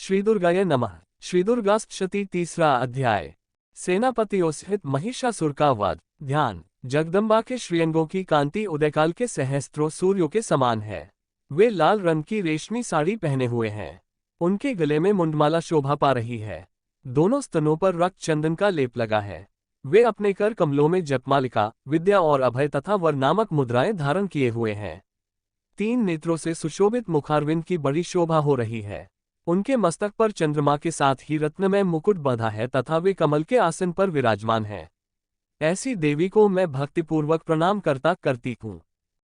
श्री दुर्गाय नमः। श्री दुर्गाष्टमी तीसरा अध्याय। सेनापतियों सहित महिषासुर का वध। ध्यान। जगदम्बा के श्रीअंगों की कांति उदयकाल के सहस्त्रों सूर्यों के समान है। वे लाल रंग की रेशमी साड़ी पहने हुए हैं। उनके गले में मुंडमाला शोभा पा रही है। दोनों स्तनों पर रक्त चंदन का लेप लगा है। वे अपने कर कमलों में जपमालिका, विद्या और अभय तथा वर नामक मुद्राएं धारण किए हुए हैं। 3 नेत्रों से सुशोभित मुखारविंद की बड़ी शोभा हो रही है। उनके मस्तक पर चंद्रमा के साथ ही रत्नमय मुकुट बंधा है तथा वे कमल के आसन पर विराजमान है। ऐसी देवी को मैं भक्तिपूर्वक प्रणाम करती हूँ।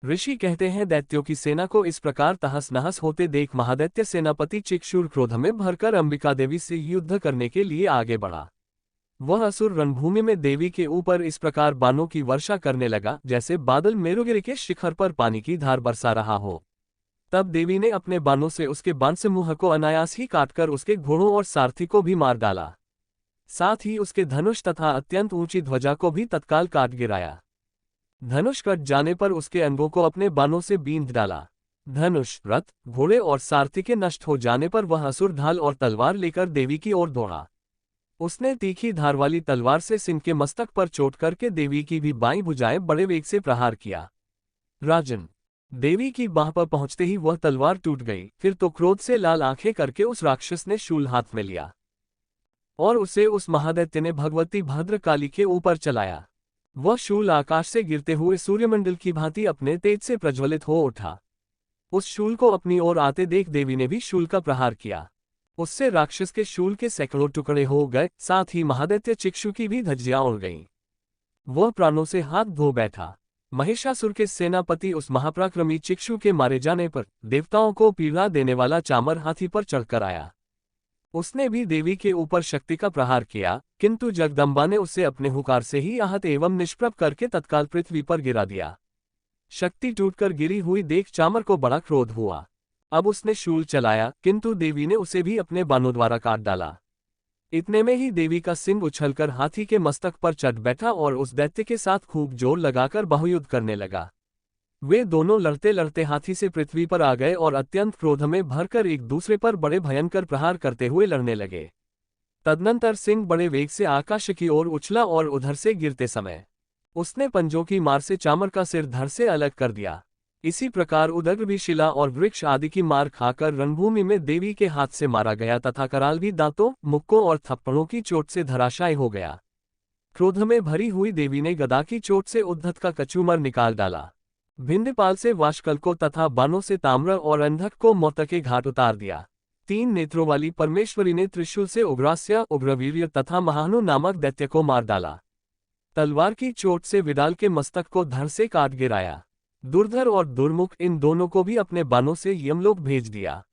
ऋषि कहते हैं, दैत्यों की सेना को इस प्रकार तहस नहस होते देख महादैत्य सेनापति चिक्षुर क्रोध में भरकर अंबिका देवी से युद्ध करने के लिए आगे बढ़ा। वह असुर रणभूमि में देवी के ऊपर इस प्रकार बाणों की वर्षा करने लगा जैसे बादल मेरुगिरी के शिखर पर पानी की धार बरसा रहा हो। तब देवी ने अपने बाणों से उसके बाण समूह को अनायास ही काटकर उसके घोड़ों और सारथी को भी मार डाला। साथ ही उसके धनुष तथा अत्यंत ऊंची ध्वजा को भी तत्काल काट गिराया। धनुष कट जाने पर उसके अंगों को अपने बाणों से बींध डाला। धनुष, रथ, घोड़े और सारथी के नष्ट हो जाने पर वह असुर ढाल और तलवार लेकर देवी की ओर दौड़ा। उसने तीखी धार वाली तलवार से सिंह के मस्तक पर चोट करके देवी की भी बाईं भुजाएं बड़े वेग से प्रहार किया। राजन, देवी की बाह पर पहुंचते ही वह तलवार टूट गई। फिर तो क्रोध से लाल आंखें करके उस राक्षस ने शूल हाथ में लिया और उसे उस महादैत्य ने भगवती भद्रकाली के ऊपर चलाया। वह शूल आकाश से गिरते हुए सूर्यमंडल की भांति अपने तेज से प्रज्वलित हो उठा। उस शूल को अपनी ओर आते देख देवी ने भी शूल का प्रहार किया। उससे राक्षस के शूल के सैकड़ों टुकड़े हो गए। साथ ही महादैत्य चिक्षु की भी धज्जियां उड़ गईं। वह प्राणों से हाथ धो बैठा। महिषासुर के सेनापति उस महापराक्रमी चिक्षु के मारे जाने पर देवताओं को पीड़ा देने वाला चामर हाथी पर चढ़कर आया। उसने भी देवी के ऊपर शक्ति का प्रहार किया, किंतु जगदम्बा ने उसे अपने हुंकार से ही आहत एवं निष्प्रभ करके तत्काल पृथ्वी पर गिरा दिया। शक्ति टूटकर गिरी हुई देख चामर को बड़ा क्रोध हुआ। अब उसने शूल चलाया, किंतु देवी ने उसे भी अपने बाणों द्वारा काट डाला। इतने में ही देवी का सिंह उछलकर हाथी के मस्तक पर चढ़ बैठा और उस दैत्य के साथ खूब जोर लगाकर बाहुयुद्ध करने लगा। वे दोनों लड़ते लड़ते हाथी से पृथ्वी पर आ गए और अत्यंत क्रोध में भरकर एक दूसरे पर बड़े भयंकर प्रहार करते हुए लड़ने लगे। तदनंतर सिंह बड़े वेग से आकाश की ओर उछला और उधर से गिरते समय उसने पंजों की मार से चामर का सिर धड़ से अलग कर दिया। इसी प्रकार उदग्र भी शिला और वृक्ष आदि की मार खाकर रणभूमि में देवी के हाथ से मारा गया तथा कराल भी दांतों, मुक्कों और थप्पड़ों की चोट से धराशायी हो गया। क्रोध में भरी हुई देवी ने गदा की चोट से उद्धत का कचूमर निकाल डाला। भिंडपाल से वाशकल को तथा बाणों से ताम्र और अंधक को मौत के घाट उतार दिया। 3 नेत्रों वाली परमेश्वरी ने त्रिशूल से उग्रास्य, उग्रवीर्य तथा महानु नामक दैत्य को मार डाला। तलवार की चोट से विडाल के मस्तक को धड़ से काट गिराया। दुर्धर और दुर्मुख इन दोनों को भी अपने बाणों से यमलोक भेज दिया।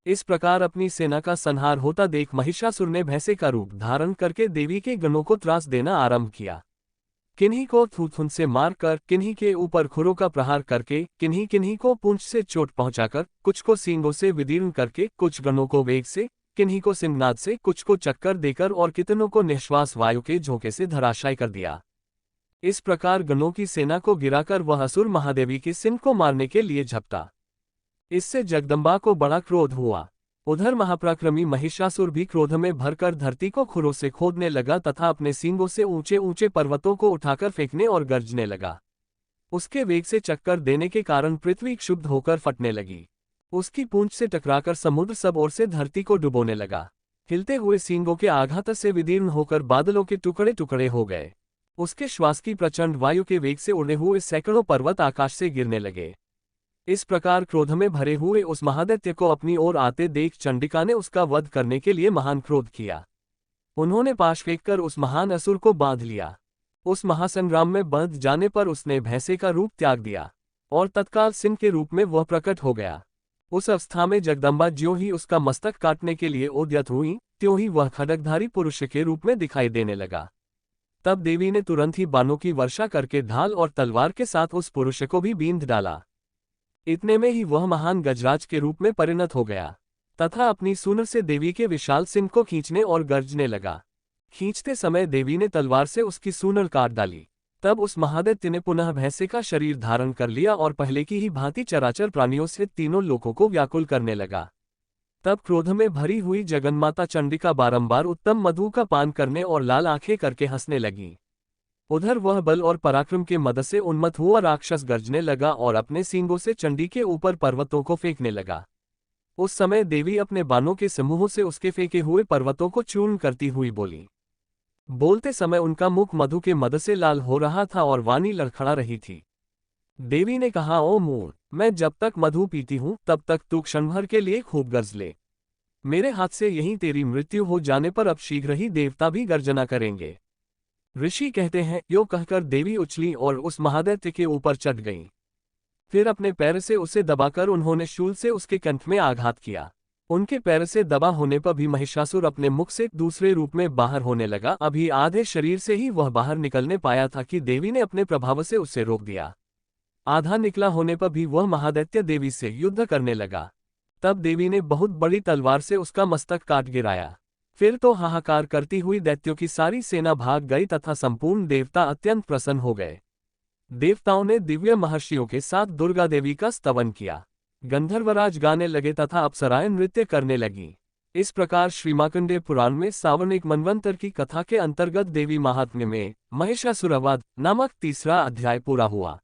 इस प्रकार अपनी सेना का संहार होता देख महिषासुर ने भैंसे का रूप धारण करके देवी के गणों को त्रास देना आरंभ किया। किन्हीं को थूथुन से मारकर, किन्हीं के ऊपर खुरों का प्रहार करके, किन्हीं को पूंछ से चोट पहुंचाकर, कुछ को सींगों से विदीर्ण करके, कुछ गणों को वेग से, किन्हीं को सिंहनाद से, कुछ को चक्कर देकर और कितनों को निश्वास वायु के झोंके से धराशायी कर दिया। इस प्रकार गणों की सेना को गिराकर वह असुर महादेवी के सिंह को मारने के लिए झपटा। इससे जगदम्बा को बड़ा क्रोध हुआ। उधर महापराक्रमी महिषासुर भी क्रोध में भरकर धरती को खुरों से खोदने लगा तथा अपने सींगों से ऊंचे ऊंचे पर्वतों को उठाकर फेंकने और गर्जने लगा। उसके वेग से चक्कर देने के कारण पृथ्वी क्षुब्ध होकर फटने लगी। उसकी पूंछ से टकराकर समुद्र सब ओर से धरती को डुबोने लगा। हिलते हुए सींगों के आघात से विदीर्ण होकर बादलों के टुकड़े टुकड़े हो गए। उसके श्वास की प्रचंड वायु के वेग से उड़े हुए सैकड़ों पर्वत आकाश से गिरने लगे। इस प्रकार क्रोध में भरे हुए उस महादैत्य को अपनी ओर आते देख चंडिका ने उसका वध करने के लिए महान क्रोध किया। उन्होंने पाश फेंककर उस महान असुर को बांध लिया। उस महासंग्राम में बंध जाने पर उसने भैंसे का रूप त्याग दिया और तत्काल सिंह के रूप में वह प्रकट हो गया। उस अवस्था में जगदम्बा ज्यों ही उसका मस्तक काटने के लिए उद्यत हुई, त्यों ही वह खड्गधारी पुरुष के रूप में दिखाई देने लगा। तब देवी ने तुरंत ही बाणों की वर्षा करके ढाल और तलवार के साथ उस पुरुष को भी बींध डाला। इतने में ही वह महान गजराज के रूप में परिणत हो गया तथा अपनी सूंड से देवी के विशाल सिंह को खींचने और गर्जने लगा। खींचते समय देवी ने तलवार से उसकी सूंड काट डाली। तब उस महादैत्य ने पुनः भैंसे का शरीर धारण कर लिया और पहले की ही भांति चराचर प्राणियों से तीनों लोकों को व्याकुल करने लगा। तब क्रोध में भरी हुई जगन्माता चंडिका बारंबार उत्तम मधु का पान करने और लाल आंखें करके हंसने लगी। उधर वह बल और पराक्रम के मद से उन्मत्त हुआ राक्षस गरजने लगा और अपने सींगों से चंडी के ऊपर पर्वतों को फेंकने लगा। उस समय देवी अपने बाणों के समूहों से उसके फेंके हुए पर्वतों को चूर्ण करती हुई बोली। बोलते समय उनका मुख मधु के मद से लाल हो रहा था और वाणी लड़खड़ा रही थी। देवी ने कहा, ओ मूढ़, मैं जब तक मधु पीती हूं तब तक तू क्षण भर के लिए खूब गर्ज ले। मेरे हाथ से यहीं तेरी मृत्यु हो जाने पर अब शीघ्र ही देवता भी गर्जना करेंगे। ऋषि कहते हैं, यो कहकर देवी उछली और उस महादैत्य के ऊपर चढ़ गईं। फिर अपने पैर से उसे दबाकर उन्होंने शूल से उसके कंठ में आघात किया। उनके पैर से दबा होने पर भी महिषासुर अपने मुख से दूसरे रूप में बाहर होने लगा। अभी आधे शरीर से ही वह बाहर निकलने पाया था कि देवी ने अपने प्रभाव से उसे रोक दिया। आधा निकला होने पर भी वह महादैत्य देवी से युद्ध करने लगा। तब देवी ने बहुत बड़ी तलवार से उसका मस्तक काट गिराया। फिर तो हाहाकार करती हुई दैत्यों की सारी सेना भाग गई तथा संपूर्ण देवता अत्यंत प्रसन्न हो गए। देवताओं ने दिव्य महर्षियों के साथ दुर्गा देवी का स्तवन किया। गंधर्वराज गाने लगे तथा अप्सराएं नृत्य करने लगीं। इस प्रकार श्रीमार्कंडेय पुराण में सावर्णिक मनवंतर की कथा के अंतर्गत देवी महात्म्य में महिषासुरवध नामक तीसरा अध्याय पूरा हुआ।